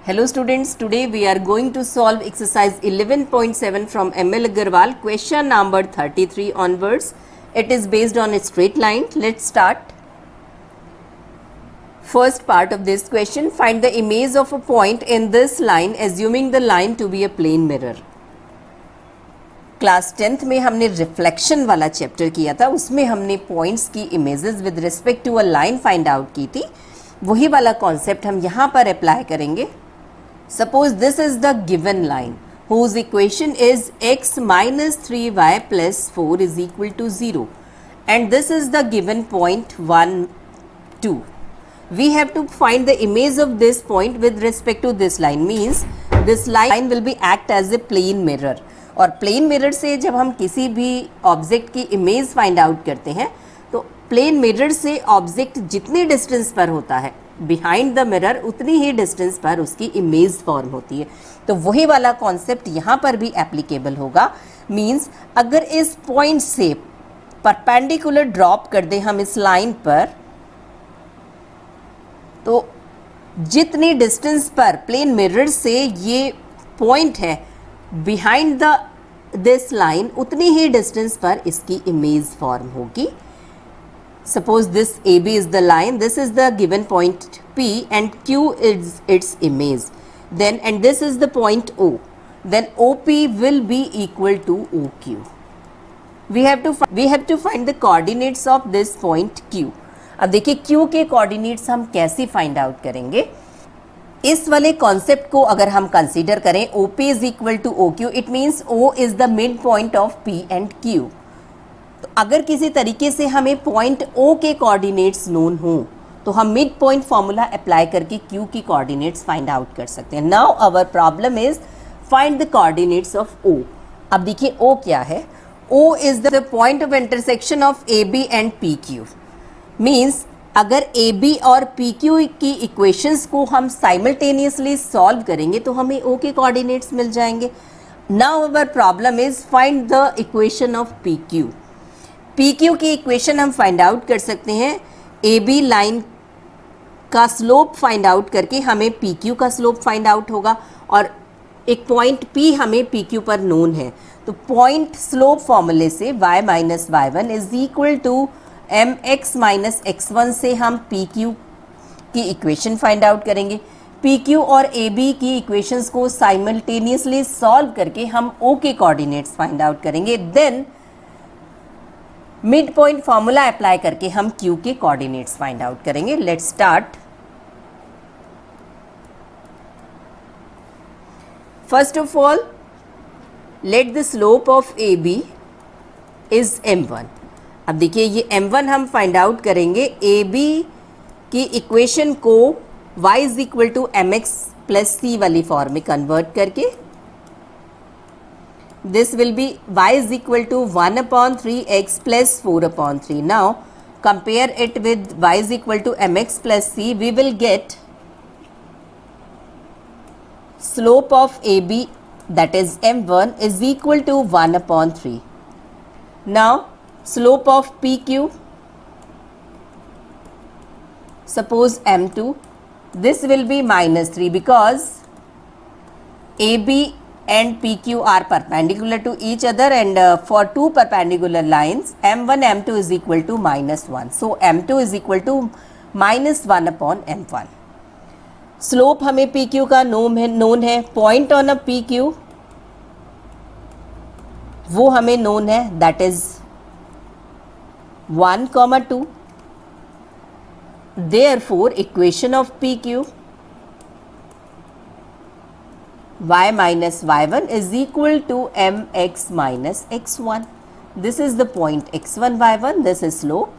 Hello students, today we are going to solve exercise 11.7 from ML Agarwal, question number 33 onwards. It is based on a straight line. Let's start. First part of this question, find the image of a point in this line assuming the line to be a plane mirror. Class 10th में हमने reflection वाला chapter किया था, उसमें हमने points की images with respect to a line find out की थी. वही वाला कॉन्सेप्ट हम यहाँ पर अप्लाई करेंगे. Suppose this is the given line whose equation is x minus 3y plus 4 is equal to 0 and this is the given point 1, 2. We have to find the image of this point with respect to this line, means this line will be act as a plane mirror. और plane mirror से जब हम किसी भी object की image find out करते हैं तो प्लेन मिरर से ऑब्जेक्ट जितने डिस्टेंस पर होता है बिहाइंड द मिरर उतनी ही डिस्टेंस पर उसकी इमेज फॉर्म होती है. तो वही वाला कॉन्सेप्ट यहाँ पर भी एप्लीकेबल होगा. मींस अगर इस पॉइंट से परपेंडिकुलर ड्रॉप कर दें हम इस लाइन पर, तो जितनी डिस्टेंस पर प्लेन मिरर से ये पॉइंट है बिहाइंड द दिस लाइन उतनी ही डिस्टेंस पर इसकी इमेज फॉर्म होगी. Suppose this AB is the line, this is the given point P and Q is its image. Then and this is the point O. Then OP will be equal to OQ. We have to find the coordinates of this point Q. अब देखिए Q के coordinates हम कैसे find out करेंगे. इस वाले concept को अगर हम कंसीडर करें OP is equal to OQ, it means O is the midpoint of P and Q. तो अगर किसी तरीके से हमें पॉइंट O के कोऑर्डिनेट्स नोन हो तो हम मिड पॉइंट फॉर्मूला अप्लाई करके Q की कोऑर्डिनेट्स फाइंड आउट कर सकते हैं. Now our problem is find the coordinates of O. अब देखिए O क्या है. O is the point of intersection of AB and PQ. Means अगर AB और PQ की इक्वेशंस को हम साइमल्टेनियसली सॉल्व करेंगे तो हमें O के कोऑर्डिनेट्स मिल जाएंगे. Now our problem is find the equation of PQ. PQ की इक्वेशन हम फाइंड आउट कर सकते हैं. AB लाइन का स्लोप फाइंड आउट करके हमें PQ का स्लोप फाइंड आउट होगा और एक पॉइंट P हमें PQ पर नोन है. तो पॉइंट स्लोप फॉर्मूले से y minus y1 is equal to mx minus x1 से हम PQ की इक्वेशन फाइंड आउट करेंगे. PQ और AB की इक्वेशंस को साइमल्टेनियसली सॉल्व करके हम O के कोऑर्डिनेट्स फाइंड आउट करेंगे. Then mid point formula apply करके हम Q के कोऑर्डिनेट्स फाइंड आउट करेंगे. Let's start. First of all let the slope of AB is m1. अब देखिए ये m1 हम फाइंड आउट करेंगे AB की इक्वेशन को y is equal to mx plus c वाली फॉर्म में कन्वर्ट करके. This will be y is equal to 1 upon 3x plus 4 upon 3. Now compare it with y is equal to mx plus c. We will get slope of AB, that is m1, is equal to 1 upon 3. Now slope of PQ, suppose m2, this will be minus 3 because AB and PQ are perpendicular to each other and for two perpendicular lines m1 m2 is equal to minus 1. So m2 is equal to minus 1 upon m1. Slope हमें PQ का known है. Point on a PQ वो हमें known है, that is 1, 2. Therefore equation of PQ y minus y1 is equal to mx minus x1. This is the point x1 y1. This is slope.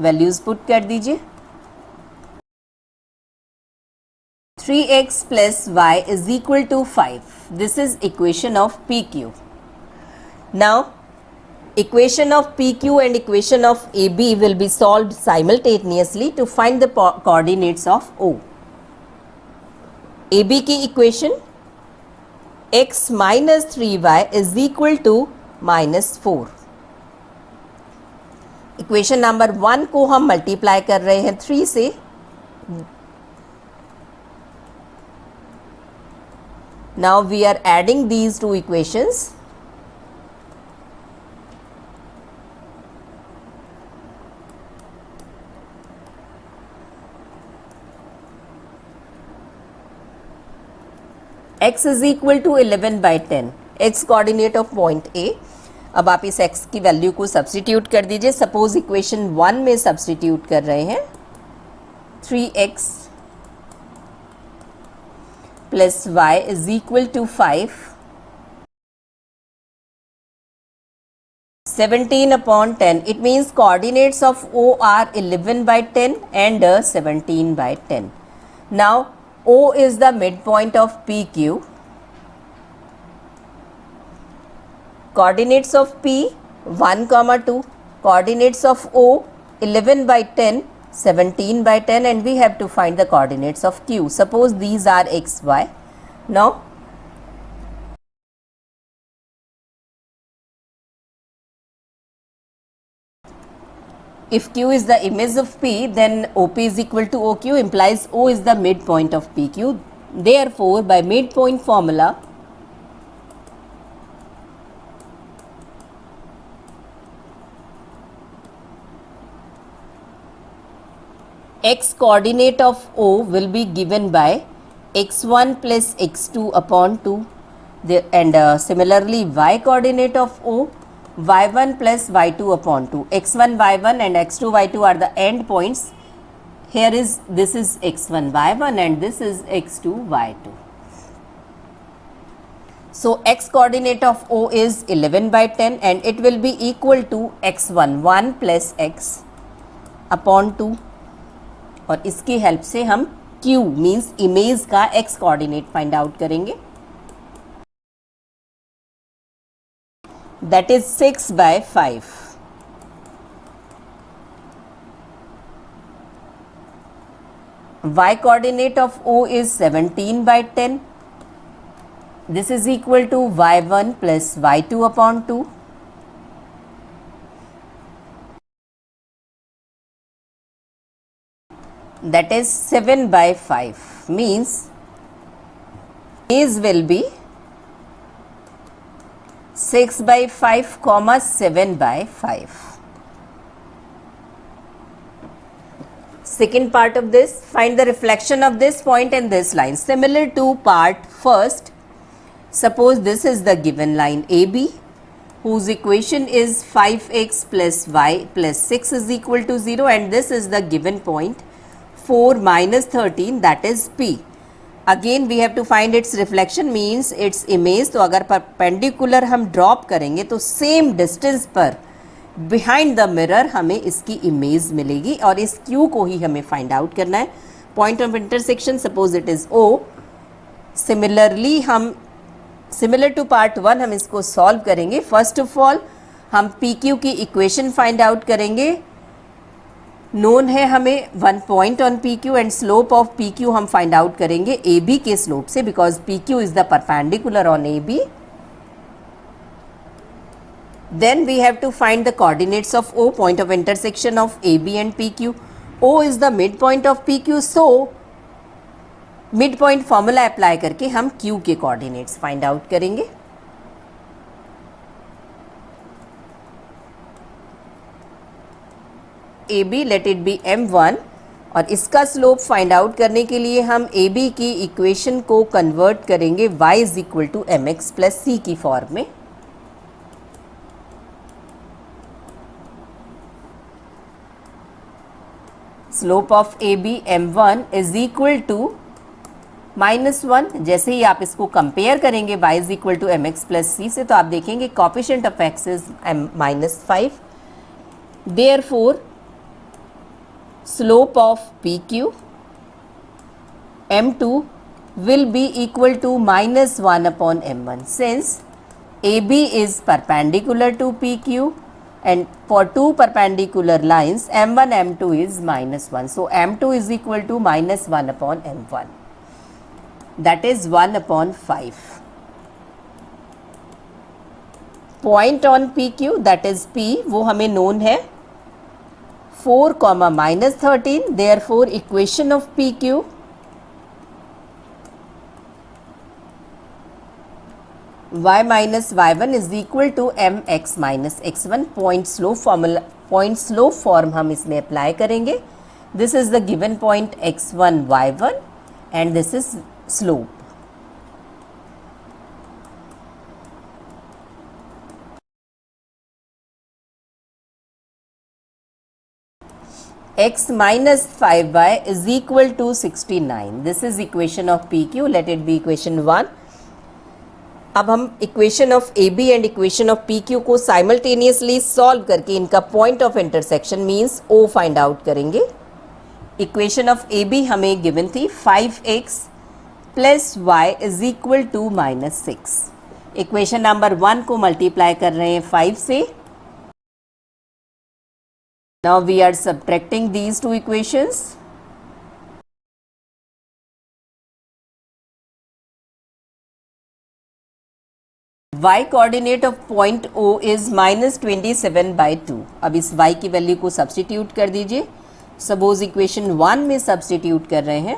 Values put कर दीजिए. 3x plus y is equal to 5. This is equation of PQ. Now equation of PQ and equation of AB will be solved simultaneously to find the coordinates of O. AB की equation x minus 3y is equal to minus 4. Equation number 1 को हम multiply कर रहे हैं 3 से. Now we are adding these two equations. x is equal to 11 by 10, x coordinate of point A. अब आप इस x की वैल्यू को सब्स्टिट्यूट कर दीजिए. सपोज इक्वेशन 1 में सब्स्टिट्यूट कर रहे हैं. 3x plus y is equal to 5. 17 upon 10. It means coordinates of O are 11 by 10 and 17 by 10. Now O is the midpoint of PQ. Coordinates of P 1, 2. Coordinates of O 11 by 10, 17 by 10, and we have to find the coordinates of Q. Suppose these are x, y. Now if Q is the image of P, then OP is equal to OQ, implies O is the midpoint of PQ. Therefore, by midpoint formula, x coordinate of O will be given by x1 plus x2 upon 2. And similarly, y coordinate of O, y1 plus y2 upon 2. x1 y1 and x2 y2 are the end points. Here is, this is x1 y1 and this is x2 y2. So x coordinate of O is 11 by 10 and it will be equal to x1 1 plus x upon 2. और इसकी help से हम Q means image का x coordinate find out करेंगे. That is 6 by 5. Y coordinate of O is 17 by 10. This is equal to y1 plus y2 upon 2. That is 7 by 5, means is will be 6 by 5 comma 7 by 5. Second part of this, find the reflection of this point and this line. Similar to part first, suppose this is the given line AB whose equation is 5x plus y plus 6 is equal to 0, and this is the given point 4 minus 13, that is P. Again we have to find its reflection means its image. तो अगर perpendicular हम drop करेंगे तो same distance पर behind the mirror हमें इसकी image मिलेगी और इस Q को ही हमें फाइंड आउट करना है. Point of intersection suppose it is O. Similarly हम सिमिलर टू पार्ट 1 हम इसको सॉल्व करेंगे. फर्स्ट ऑफ ऑल हम PQ की इक्वेशन फाइंड आउट करेंगे. नोन है हमें 1 point on PQ and slope of PQ हम फाइंड आउट करेंगे AB के स्लोप से, because PQ is the perpendicular on AB. Then we have to find the coordinates of O, point of intersection of AB and PQ. O is the mid point of PQ, so mid point formula apply करके हम Q के coordinates find out करेंगे. AB let it be m1 और इसका slope find out करने के लिए हम AB की इक्वेशन को कन्वर्ट करेंगे y is equal to mx plus c की फॉर्म में. Slope of AB m1 is equal to -1. जैसे ही आप इसको कंपेयर करेंगे y is equal to mx plus c से, तो आप देखेंगे coefficient of x is -5. Therefore slope of PQ m2 will be equal to -1 upon m1, since AB is perpendicular to PQ and for two perpendicular lines m1 m2 is -1, so m2 is equal to -1 upon m1, that is 1 upon 5. Point on PQ, that is P, वो हमें known है 4 comma minus 13. Therefore equation of PQ y minus y1 is equal to M X minus x1. Point slope formula, point slope form हम इसमें apply करेंगे. This is the given point x1 y1 and this is slope. x minus 5y is equal to 69. This is equation of PQ. Let it be equation 1. अब हम equation of A B and equation of P Q को simultaneously solve करके इनका point of intersection means O find out करेंगे. Equation of A B हमें given थी 5x plus Y is equal to minus 6. Equation number 1 को multiply कर रहे हैं 5 से. Now we are subtracting these two equations. Y coordinate of point O is minus 27 by 2. अब इस y की वैल्यू को सब्सटीट्यूट कर दीजिए. सपोज इक्वेशन 1 में सब्सटीट्यूट कर रहे हैं.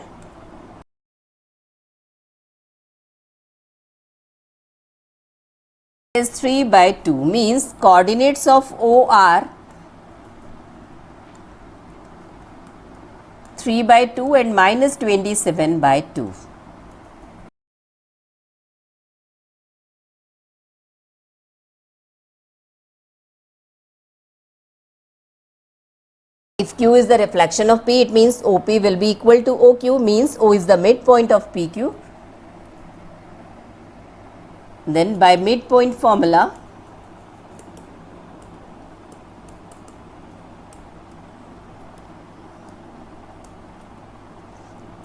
is 3 by 2 means coordinates of O are 3 by 2 and minus 27 by 2. If Q is the reflection of P, it means OP will be equal to OQ, means O is the midpoint of PQ. Then by midpoint formula,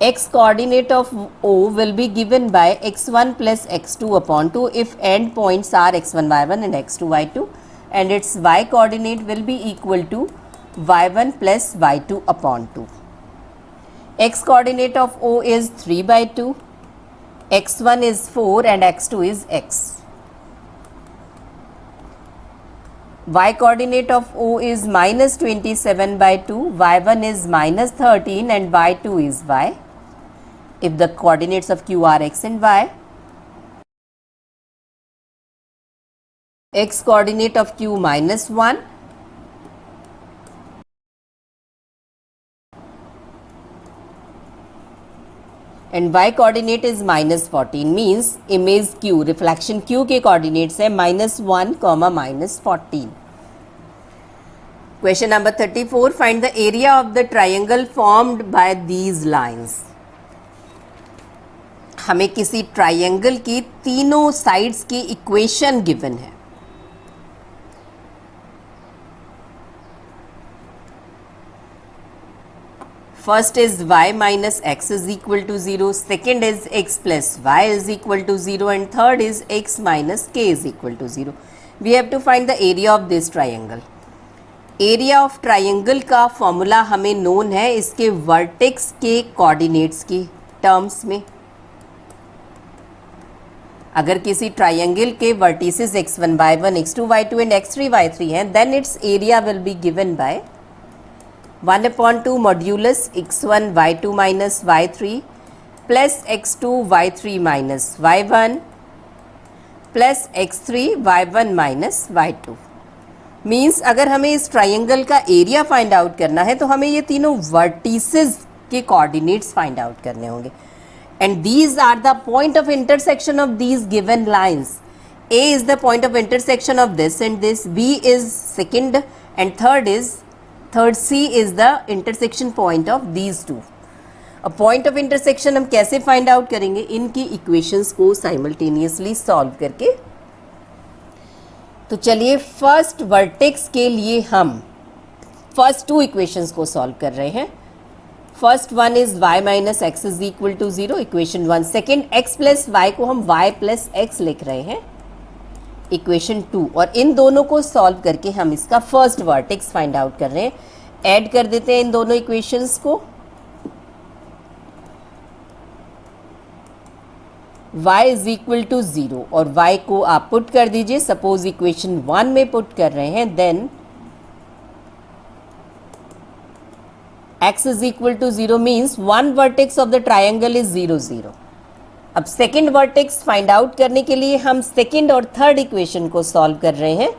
x coordinate of O will be given by x1 plus x2 upon 2 if end points are x1 y1 and x2 y2, and its y coordinate will be equal to y1 plus y2 upon 2. X coordinate of O is 3 by 2, x1 is 4 and x2 is x. Y coordinate of O is minus 27 by 2, y1 is minus 13 and y2 is y. If the coordinates of Q are x and y, x coordinate of Q minus 1, and y coordinate is minus 14, means image Q, reflection Q के coordinates है minus 1, minus 14. Question number 34. Find the area of the triangle formed by these lines. हमें किसी triangle की तीनों sides की equation given है. First is y minus x is equal to 0, second is x plus y is equal to 0, and third is x minus k is equal to 0. We have to find the area of this triangle. Area of triangle का formula हमें known है इसके vertex के coordinates की terms में. अगर किसी triangle के vertices x1 y1 x2 y2 and x3 y3 हैं, then its area will be given by 1/2 modulus x1 y2 minus y3 plus x2 y3 minus y1 plus x3 y1 minus y2. Means अगर हमें इस triangle का area find out करना है तो हमें ये तीनों वर्टिसेस के कोऑर्डिनेट्स फाइंड आउट करने होंगे. And these are the point of intersection of these given lines. A is the point of intersection of this and this, B is second and third C is the intersection point of these two. A point of intersection हम कैसे find out करेंगे? इनकी equations को simultaneously solve करके. तो चलिए first vertex के लिए हम फर्स्ट टू इक्वेशंस को सॉल्व कर रहे हैं. First one is y minus X is equal to 0, equation 1. Second x plus Y को हम y प्लस एक्स लिख रहे हैं, इक्वेशन 2. और इन दोनों को सॉल्व करके हम इसका फर्स्ट वर्टेक्स फाइंड आउट कर रहे हैं. ऐड कर देते हैं इन दोनों इक्वेशंस को. y इज इक्वल टू 0 और y को आप पुट कर दीजिए. सपोज इक्वेशन 1 में पुट कर रहे हैं, then x is equal to 0 means one vertex of the triangle is 0 0. अब सेकेंड वर्टेक्स फाइंड आउट करने के लिए हम सेकेंड और थर्ड इक्वेशन को सॉल्व कर रहे हैं।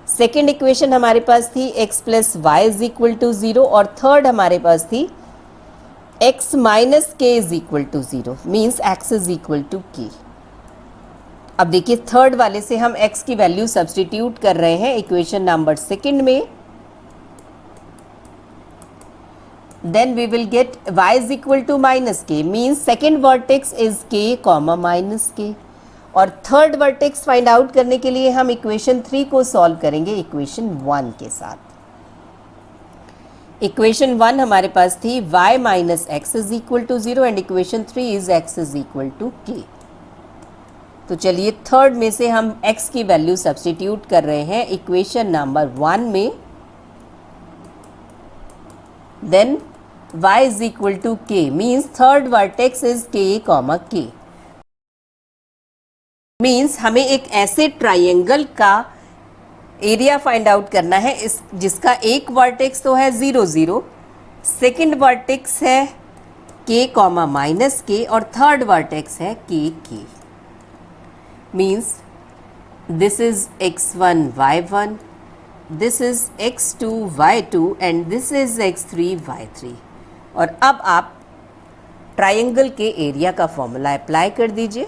सेकेंड इक्वेशन हमारे पास थी x plus Y is equal to 0 और थर्ड हमारे पास थी x minus K is equal to 0 means x is equal to k। अब देखिए थर्ड वाले से हम x की वैल्यू सब्सटीट्यूट कर रहे हैं इक्वेशन नंबर सेकेंड में, then we will get y is equal to minus k means second vertex is k comma minus k। और थर्ड वर्टेक्स फाइंड आउट करने के लिए हम इक्वेशन 3 को सॉल्व करेंगे इक्वेशन 1 के साथ। इक्वेशन 1 हमारे पास थी y minus X is equal to 0 and equation 3 is x is equal to k। तो चलिए थर्ड में से हम x की वैल्यू सब्सटीट्यूट कर रहे हैं इक्वेशन नंबर 1 में, then y is equal to k means third vertex is k comma k means हमें एक ऐसे ट्राइंगल का एरिया फाइंड आउट करना है इस जिसका एक वर्टेक्स तो है 0 0, सेकेंड वर्टेक्स है k कॉमा माइनस के और थर्ड वर्टेक्स है k k means this is x1 y1, this is x2 y2 and this is x3 y3। और अब आप ट्राइंगल के एरिया का फॉर्मूला अप्लाई कर दीजिए।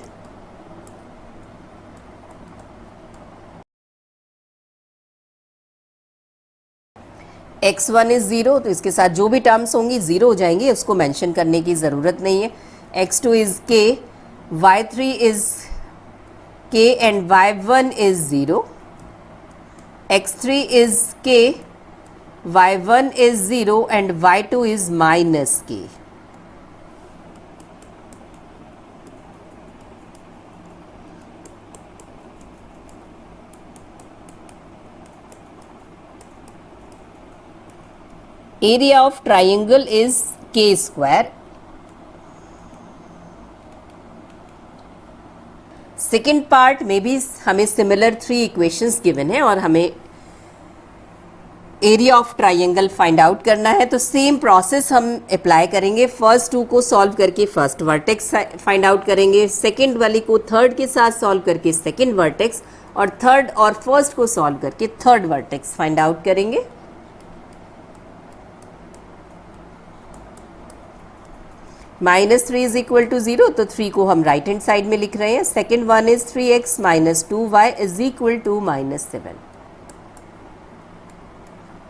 x1 इज 0 तो इसके साथ जो भी टर्म्स होंगी 0 हो जाएंगी, उसको मेंशन करने की ज़रूरत नहीं है। x2 is k, y3 is k and y1 is 0, x3 is k, y1 is 0 and y2 is minus k। Area of triangle is k square। Second part में भी हमें सिमिलर 3 इक्वेशंस गिवन है और हमें area of triangle find out करना है। तो same process हम अप्लाई करेंगे। फर्स्ट 2 को सॉल्व करके फर्स्ट वर्टेक्स फाइंड आउट करेंगे, सेकंड वाली को थर्ड के साथ सॉल्व करके सेकंड वर्टेक्स, और थर्ड और फर्स्ट को सॉल्व करके थर्ड वर्टेक्स फाइंड आउट करेंगे। -3 इज इक्वल टू 0 तो 3 को हम राइट हैंड साइड में लिख रहे हैं। Second one is 3x minus 2y is equal to -7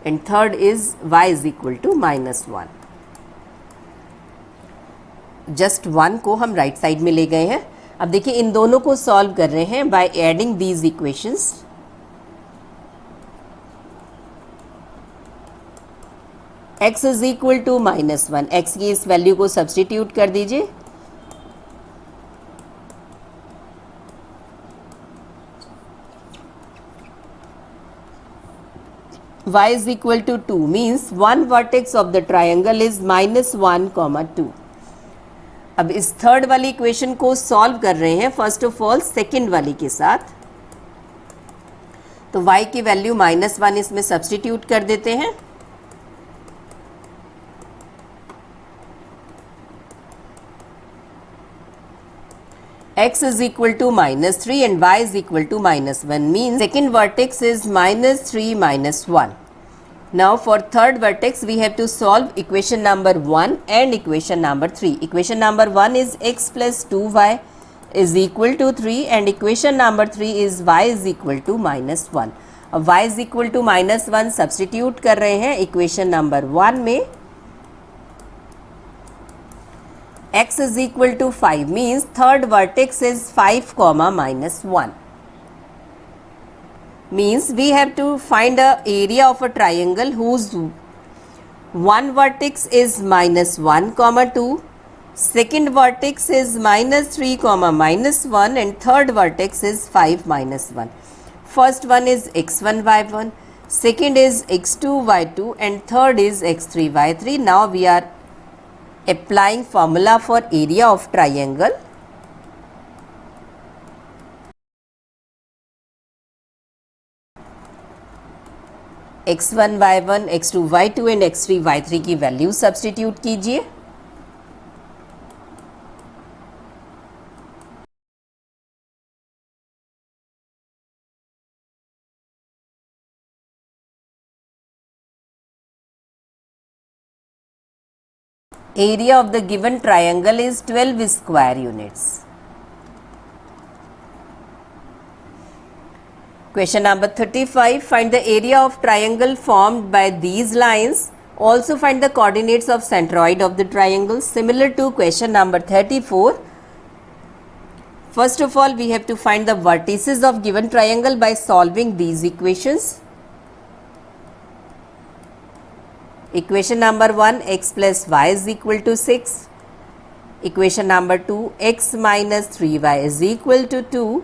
and third is y is equal to -1। Just 1 को हम राइट साइड में ले गए हैं। अब देखिए इन दोनों को सॉल्व कर रहे हैं by adding these equations. x is equal to -1, x की इस वैल्यू को सब्सटीट्यूट कर दीजिए। y is equal to 2 means one vertex of the triangle is -1, 2। अब इस थर्ड वाली इक्वेशन को सॉल्व कर रहे हैं फर्स्ट ऑफ ऑल सेकेंड वाली के साथ। तो y की वैल्यू -1 इसमें सब्सटीट्यूट कर देते हैं। x is equal to -3 and y is equal to -1 means second vertex is -3 -1। Now for third vertex we have to solve equation number 1 and equation number 3. Equation number 1 is x plus 2y is equal to 3 and equation number 3 is y is equal to -1। अब y is equal to -1 substitute कर रहे हैं equation number 1 में। x is equal to 5 means third vertex is 5 comma -1 means we have to find a area of a triangle whose one vertex is -1 comma 2, second vertex is -3 comma -1 and third vertex is 5 -1। first one is x1 y1, second is x2 y2 and third is x3 y3। now we are applying formula for area of triangle। x1 y1 x2 y2 and x3 y3 की value substitute कीजिए। area of the given triangle is 12 square units. Question number 35. Find the area of triangle formed by these lines. Also find the coordinates of centroid of the triangle. Similar to question number 34. First of all, we have to find the vertices of given triangle by solving these equations. Equation number 1, x plus y is equal to 6. Equation number 2, x minus 3y is equal to 2.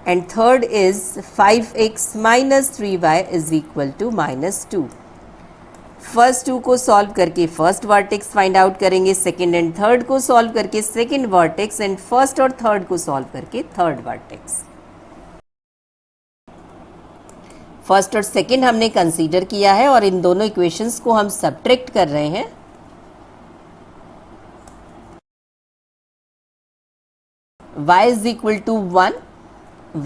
And third is 5x minus 3y is equal to minus 2. First 2 को solve करके first vertex find out करेंगे, second and third को solve करके second vertex, and first और third को solve करके third vertex. First और second हमने कंसीडर किया है और इन दोनों इक्वेशंस को हम सब्ट्रैक्ट कर रहे हैं. y is equal to 1,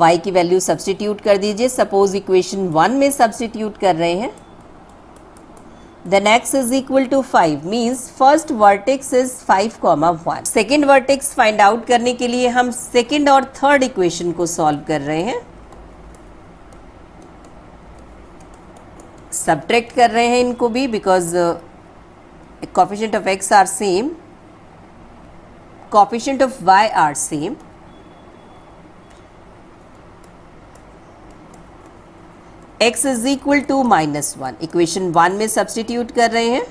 y की वैल्यू सब्स्टिट्यूट कर दीजिए. सपोज इक्वेशन 1 में सब्स्टिट्यूट कर रहे हैं. Then x is equal to 5 means first vertex is 5, 1. Second vertex find out करने के लिए हम सेकेंड और थर्ड इक्वेशन को सॉल्व कर रहे हैं. सब्ट्रैक्ट कर रहे हैं इनको भी because coefficient of x are same, coefficient of y are same. x is equal to -1 equation 1 में सब्स्टिट्यूट कर रहे हैं.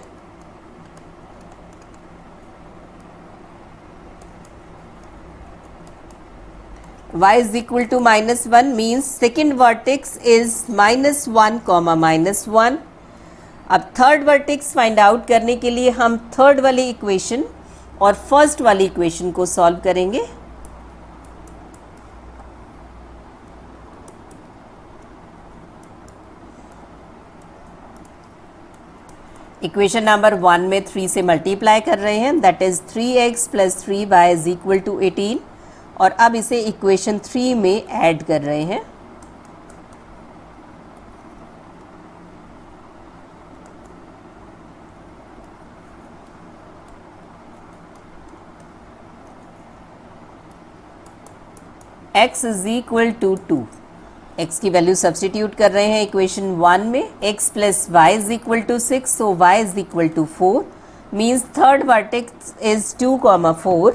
y is equal to -1 means second vertex is -1, -1. अब थर्ड वर्टेक्स फाइंड आउट करने के लिए हम थर्ड वाली इक्वेशन और फर्स्ट वाली इक्वेशन को सॉल्व करेंगे. इक्वेशन नंबर 1 में 3 से मल्टीप्लाई कर रहे हैं, that is 3x plus 3y is equal to 18. और अब इसे इक्वेशन 3 में ऐड कर रहे हैं. x is equal to 2. x की वैल्यू सब्स्टिट्यूट कर रहे हैं इक्वेशन 1 में. x plus Y is equal to 6, so y is equal to 4 means third vertex is 2, 4.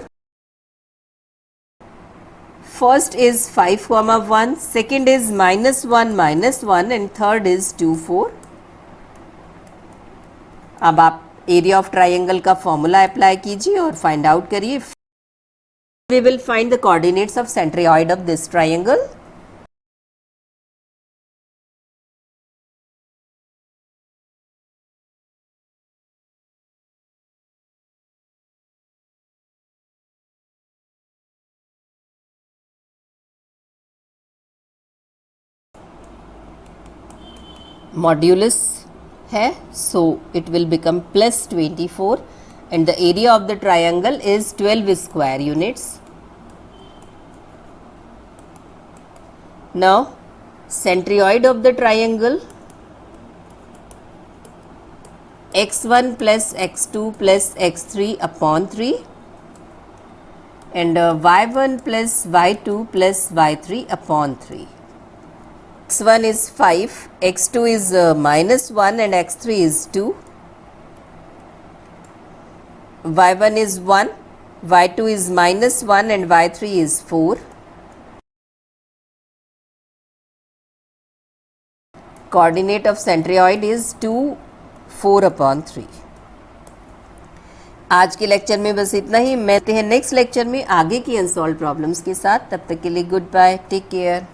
First is 5, 1, second is -1, -1 and third is 2, 4. अब आप एरिया ऑफ ट्राइंगल का formula apply कीजिए और फाइंड आउट करिए. We will find the coordinates of centroid of this triangle. Modulus है, so it will become +24 and the area of the triangle is 12 square units. Now centroid of the triangle x1 plus x2 plus x3 upon 3 and y1 plus y2 plus y3 upon 3. x1 is 5, x2 is -1 and x3 is 2. y1 is 1, y2 is -1 and y3 is 4. Coordinate of centroid is 2, 4 upon 3. आज के lecture में बस इतना ही. मिलते हैं next lecture में आगे की अनसॉल्व प्रॉब्लम्स के साथ. तब तक के लिए गुड बाय, टेक केयर.